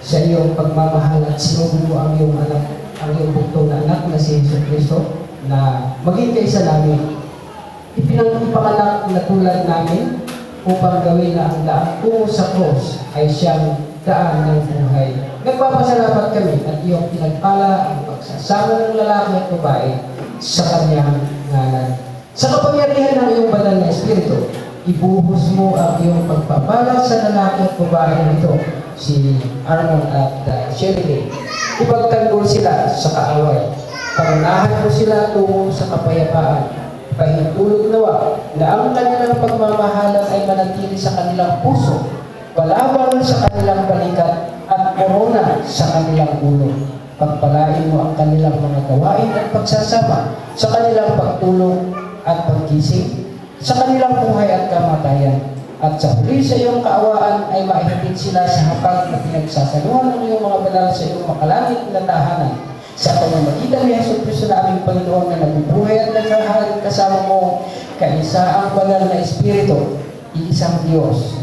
sa iyong pagmamahal at sinubo mo ang iyong anak, ang iyong buktong na anak na si Jesus Kristo, na maging kaisa namin. Ipanganak na tulad namin upang gawin na ang daan tungo sa cross ay siyang daan ng buhay. Nagpapasalamat kami at iyong pinagpala ang pagsasama ng lalaki at babae sa kanyang ngalan. Sa kapangyarihan ng iyong banal na Espiritu, ibuhos mo ang iyong pagpapala sa lalaki at babae nito, si Armon at Sherilyn. Ipagtanggol sila sa kaaway. Pangunahan mo sila tungo sa kapayapaan. Pahintulot nawa na ang kanilang pagmamahalan ay manatili sa kanilang puso, palabang sa kanilang balikat at korona sa kanilang ulo. Pagpalain mo ang kanilang mga gawain at pagsasama sa kanilang pagtulong at paggising, sa kanilang buhay at kamatayan. At sa huli sa iyong kaawaan ay maihatid sila sa hapag na pinagsasaluhan ng iyong mga banal sa iyong makalangit na tahanan. Sa pamamagitan ni Hesus Kristo na aming Panginoon na nabubuhay at naghahalin kasama mo, kaisa ang banal na Espiritu, iisang Diyos,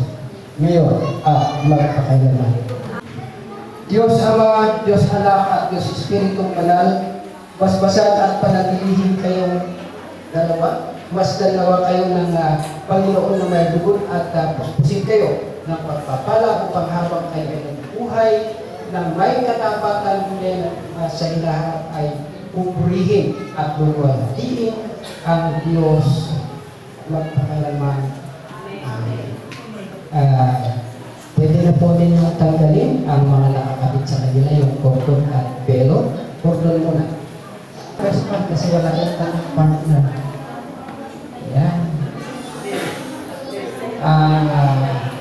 ngayon at magpakailanman. Diyos Ama, Diyos Anak at Diyos Espiritong Banal, basbasan at panatilihin kayong dalawa. Masdan nawa kayo ng Panginoon na may dugon at puspusin kayo ng pagpapala upang habang kayo ay nagbuhay ng may katapatan din sa ilahat ay pupurihin at luwalhatiin ang Diyos magpakailanman. Pwede na po din yung tanggalin ang mga nakakabit sa kanila, yung cordon at belo. Cordon muna. First part kasi wala yung partner. Yan.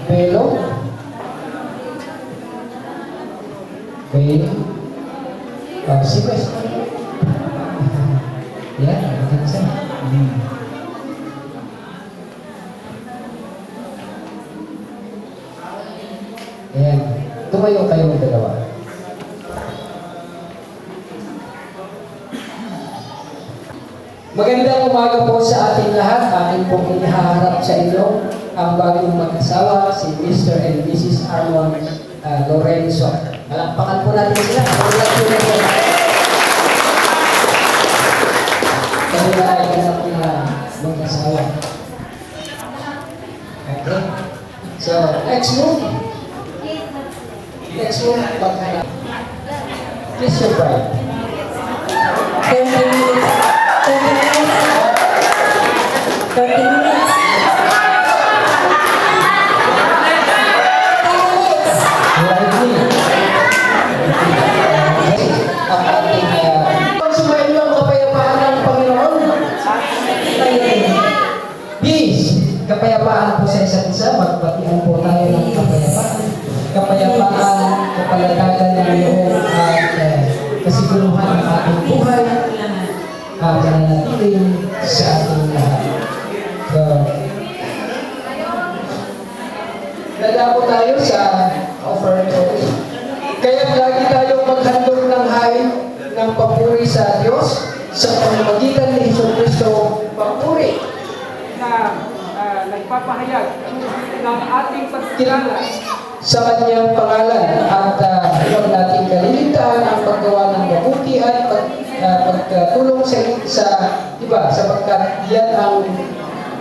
Belo. Okay. Sibes. Yan, maganda siya. Ayan. Tumayo kayong dalawa. Magandang umaga po sa ating lahat. Akin pong inihaharap sa inyo ang bagong mag-asawa, si Mr. and Mrs. Armon Lorenzo. Palakpakan po natin sila. Kanila ay anak na mag-asawa. Okay. So, next move. Next move, pagkala. Kiss your bride. 30 minutes. 30 minutes. 30 minutes. Lively. Ang ating sumayin ang kapayapaan ng Panginoon. Peace. Kapayapaan po sa isa't isa. Magbatian po tayo ng kapayapaan. Kapayapaan, kapalatagan ng iyong at kasiguruhan ng ating buhay at nanatiling sa ating lahat. So, nagdako tayo sa offertory. Kaya lagi tayong maghandog ng hain ng papuri sa Diyos sa pamamagitan ni Hesus Kristo, papuri na nagpapahayag ng ating pagkilala sa kanyang pangalan at huwag natin kaliligtaan ang paggawa ng mabuti at pagtulong sa iba sapagkat yan ang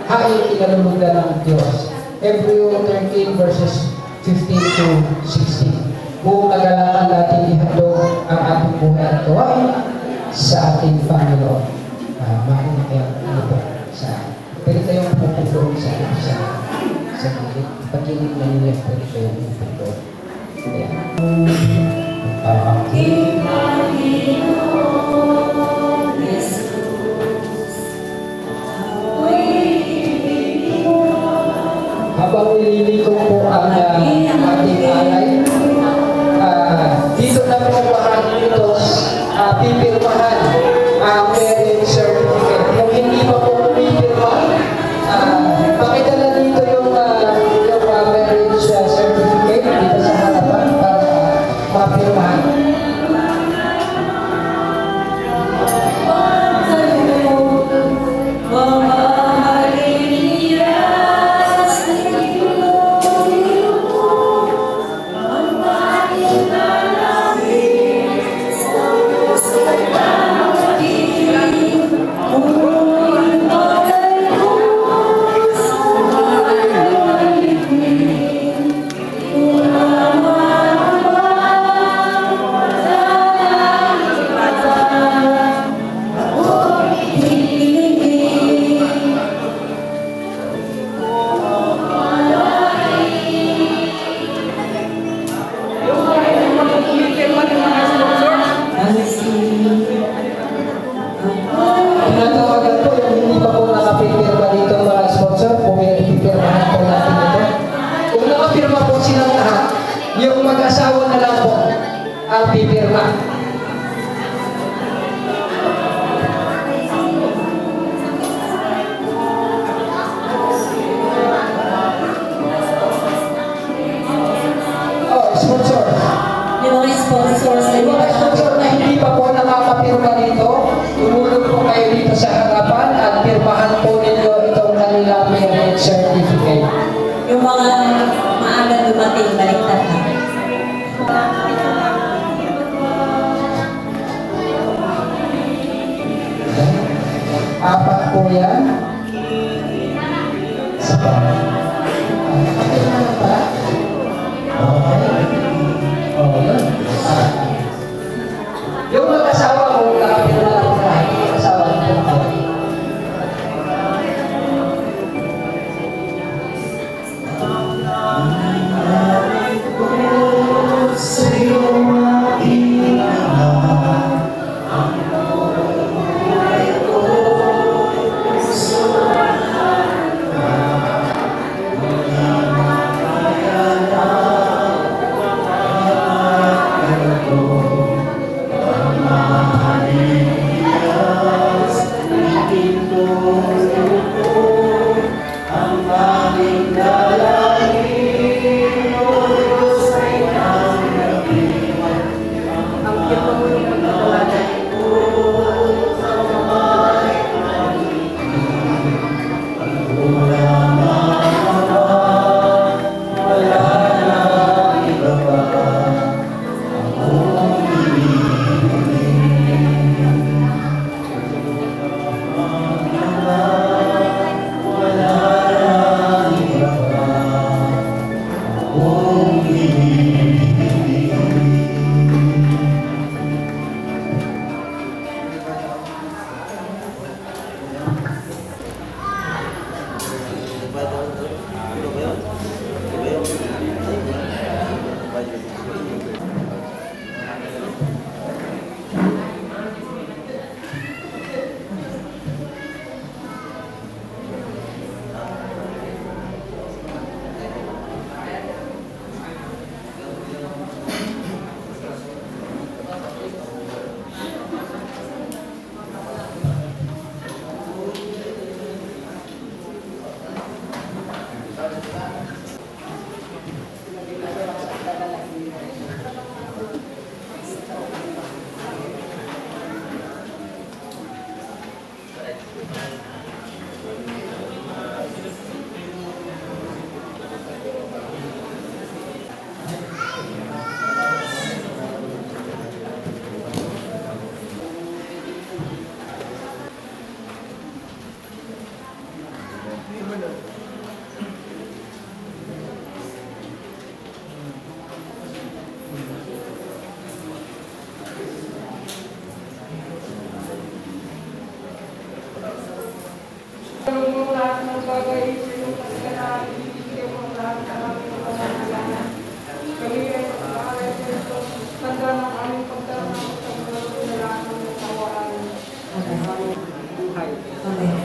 hain kinalulugdan ng Diyos. Hebrew 13 verses 15 to 16. Buong kagalakan natin ihandog ang ating buhay at gawain sa ating Panginoon. Mauna kaya po sa pwede tayong pupundoon sa gilid. Pagilid na ninyo, pwede tayong pupundoon. Aking Panginoon Jesus, habang nililiko po ang ating alay, dito na po pipirmahan ang marriage certificate. Kung hindi pa po pipirma, pakidala dito yung marriage certificate dito sa harapan para mapirmahan. Yeah. mag-asawa na lang po ang pipirma. Oh, sponsor. Yung mga sponsors ay Yung mga sponsor na hindi pa po nakakapirma dito, tumulog po kayo dito sa harapan at pirmahan po ninyo itong kanilang marriage certificate. yung mga maaga dumating, baliktad na. Apat po yan. Isa pa. Okay na ba? Okay. Oh, yun. Yung mag-asawa mo, nakapirma lang po lahat. Yung mag-asawa mo.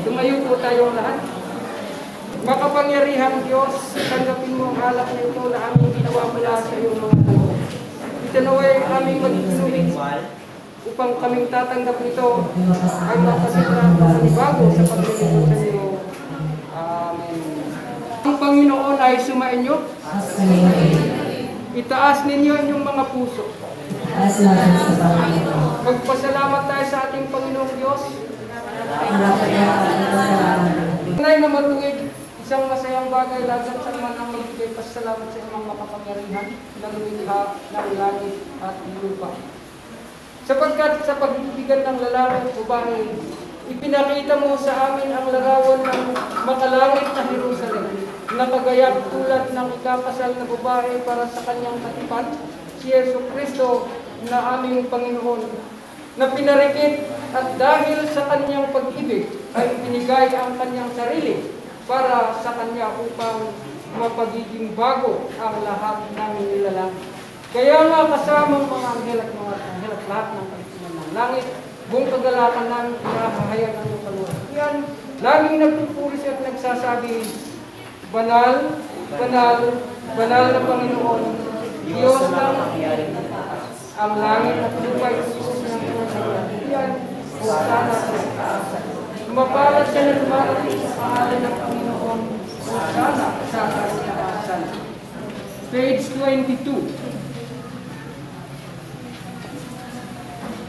Tumayo po tayong lahat. Makapangyarihang Diyos, tanggapin mo ang alak na ito na aming ginawa mula sa iyong mga tanong. Ito naway aming magiging upang kaming tatanggap nito ay magkasigrado sa libago sa pagliliputan niyo. Amen. Ang Panginoon ay sumainyo. Itaas ninyo inyong mga puso. Magpasalamat tayo sa ating Panginoong Diyos. Tunay na matuwid, isang masayang bagay lagat sa man ang magbigay pasalamat sa imong makapangyarihan ng lumikha ng langit at lupa. Sapagkat sa pagbibigan ng lalaki at babae, ipinakita mo sa amin ang larawan ng makalangit na Jerusalem, na kagayat tulad ng ikakasal na babae para sa kanyang katipan, si Yesu Kristo na aming Panginoon, na pinarikit at dahil sa kanyang pag-ibig ay pinigay ang kanyang sarili para sa kanya upang mapagiging bago ang lahat ng nilalang. Kaya nga kasamang mga anghel at mga anghel at lahat ng kaisipan ng langit, buong kagalakan namin pinahahayag ang iyong kaluwalhatian, laging nagpupulis at nagsasabi, Banal, banal, banal na Panginoon, Diyos ng ang langit at lupa ay susunod ng kanyang o sana sa kaasan. Mapalad siya na lumarating sa pangalan ng Panginoon o sana sa kaasan. Page 22.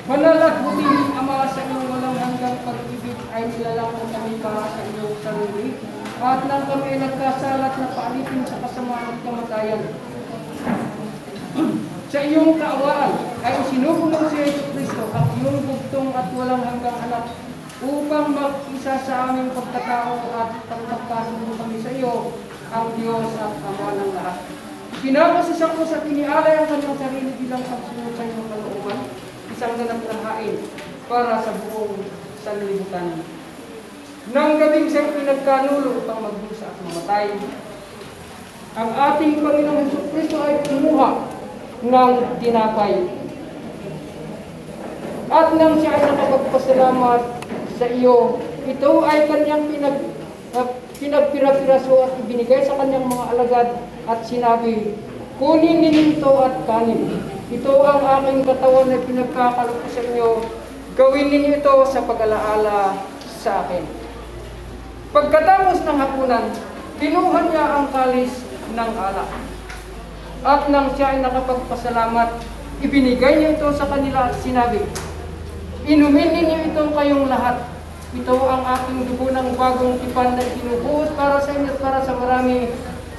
Banal at buting Ama, sa iyong walang hanggang pag-ibig ay nilalang mo kami para sa iyong sarili at nang kami nagkasalat na paalipin sa kasamaan at kamatayan. Sa iyong kaawaan ay isinugo mo si Jesus Cristo ang iyong bugtong at walang hanggang anak upang mag-isa sa aming pagkatao at pagpapasundo kami sa iyo, ang Diyos at Ama ng lahat. Pinapasisang ko sa tinialay ang kanyang sarili bilang pagsunod sa iyong kalooban, isang ganap ng hain para sa buong sanlibutan. Nang gabing siyang pinagkanulo upang magdusa at mamatay, ang ating Panginoong Jesucristo ay kumuha ng tinapay. At nang siya ay nakapagpasalamat sa iyo, ito ay kanyang pinagpira-piraso at ibinigay sa kanyang mga alagad at sinabi, kunin ninyo ito at kanin. Ito ang aking katawan na pinagkakaloob sa inyo. Gawin ninyo ito sa pag-alaala sa akin. Pagkatapos ng hapunan, kinuha niya ang kalis ng alak. At nang siya ay nakapagpasalamat, ibinigay niya ito sa kanila at sinabi, inumin ninyo ito kayong lahat. Ito ang aking dugo ng bagong tipan na inubuhos para sa inyo at para sa marami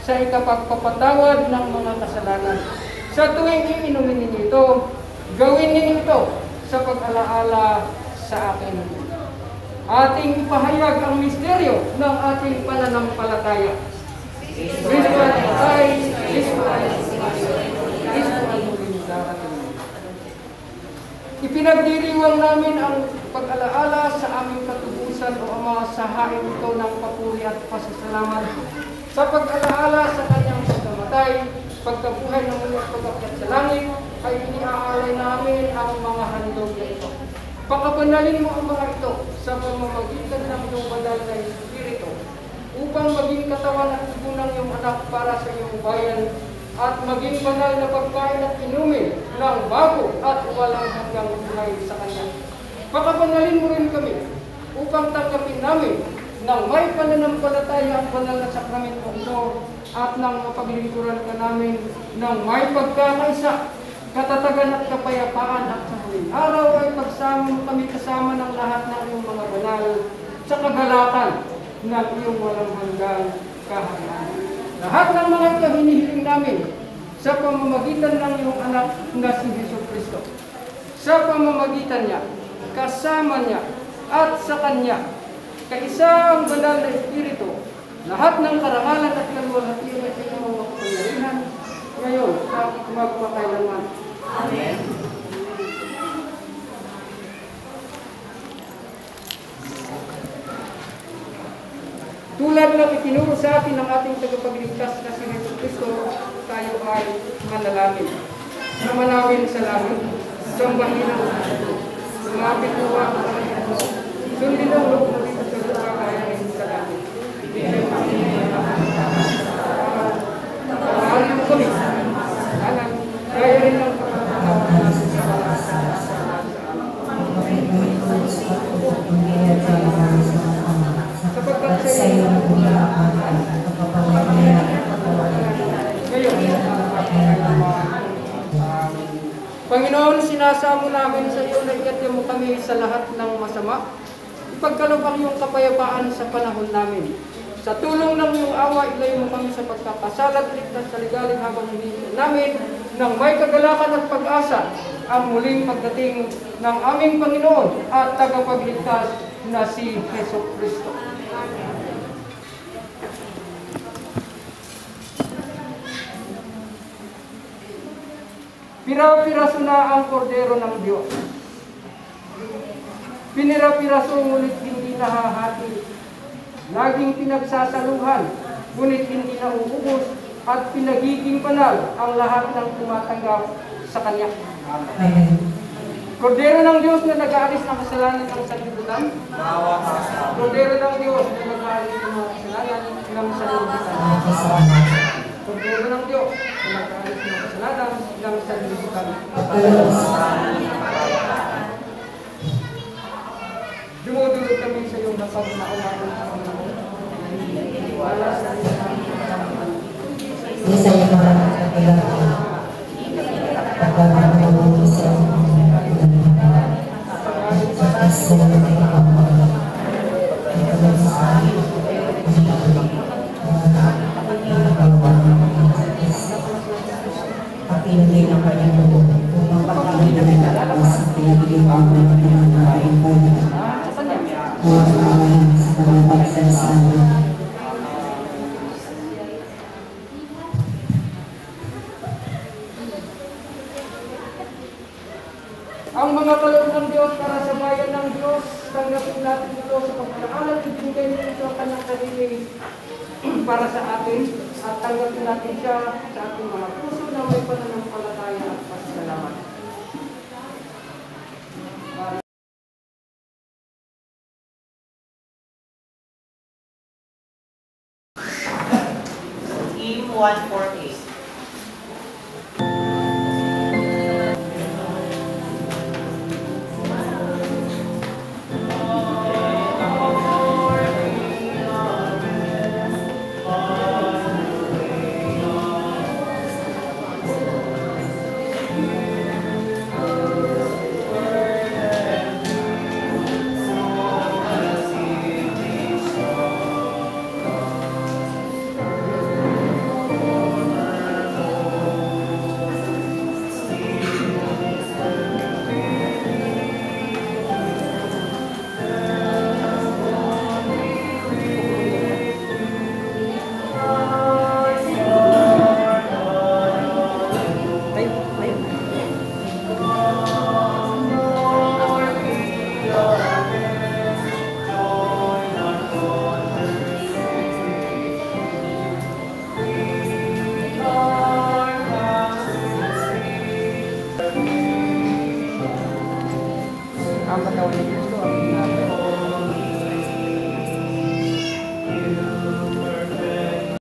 sa ikapagpapatawad ng mga kasalanan. Sa tuwing iinumin ninyo ito, gawin ninyo ito sa pag-alaala sa akin. Ating ipahayag ang misteryo ng ating pananampalataya. Ipinagdiriwang namin ang pag-alaala sa aming katubusan o Ama sa hain ito ng papuri at pasasalamat sa pag-alaala sa kanyang pagkamatay, pagkabuhay ng muli at pag-akyat sa langit ay iniaalay namin ang mga handog na ito. Pakabanalin mo ang mga ito sa pamamagitan ng iyong banal na Espiritu upang maging katawan at dugo ng iyong anak para sa iyong bayan at maging banal na pagkain at inumin ng bago at walang hanggang buhay sa Kanya. Pakabanalin mo rin kami upang tanggapin namin ng may pananampalataya ang banal na sakramento ito at nang mapaglingkuran ka namin ng may pagkakaisa, katatagan at kapayapaan at sa huling araw ay pagsama mo kami kasama ng lahat ng iyong mga banal sa kagalakan ng iyong walang hanggang kaharian. Lahat ng mga ito hinihiling namin sa pamamagitan ng iyong anak na si Jesucristo. Sa pamamagitan niya, kasama niya, at sa Kanya, kaisa ang banal na Espiritu, lahat ng karangalan at kaluwalhatian at iyong mga kapangyarihan, ngayon at magpakailanman. Amen. Tulad ng itinuro sa atin ng ating tagapagligtas na si Jesucristo, tayo ay manalangin. Namanawin sa langit, sambahin ang lumapit mo ang Panginoon. Sundin ang loob mo dito sa lupa kaya rin sa langit. Pagkakalin mo kami. Alam, kaya rin ang sapagkat sa iyo Panginoon, sinasamo namin sa iyo na igatya mo kami sa lahat ng masama. Ipagkaloob ang iyong kapayapaan sa panahon namin. Sa tulong ng iyong awa, ilayo mo kami sa pagkakasalat, ligtas sa ligalig habang hinihintay namin ng may kagalakan at pag-asa ang muling pagdating ng aming Panginoon at tagapagligtas na si Jesucristo. Pira-piraso na ang kordero ng Diyos. Pinira-piraso ngunit hindi nahahati. Laging pinagsasaluhan, ngunit hindi nauubos at pinagiging banal ang lahat ng tumatanggap sa Kanya. Amen. Kordero ng Diyos na nag-aalis ng kasalanan ng sanlibutan. Kordero ng Diyos na nag-aalis ng kasalanan ng sanlibutan. Kordero ng Diyos na nag-aalis ng ng kasalanan ng sanlibutan. Dumudulog kami sa iyong napagmaunawan sa Panginoon. Wala sa isang Di sa iyo maraming kapilangan. Pagkakaroon sa Pakilagay ng Panginoon upang pakilagay ng lakas at pinagiliwan ng Panginoon sa mga pagsasama. ang mga kaloob ng Diyos para sa bayan ng Diyos, tanggapin natin ito sa pagkakaalam, ibigay nito ang kanyang sarili para sa atin, at tanggapin natin siya sa ating mga puso na may pananampalataya at pasasalamat. Hymn 148. Ang patawin.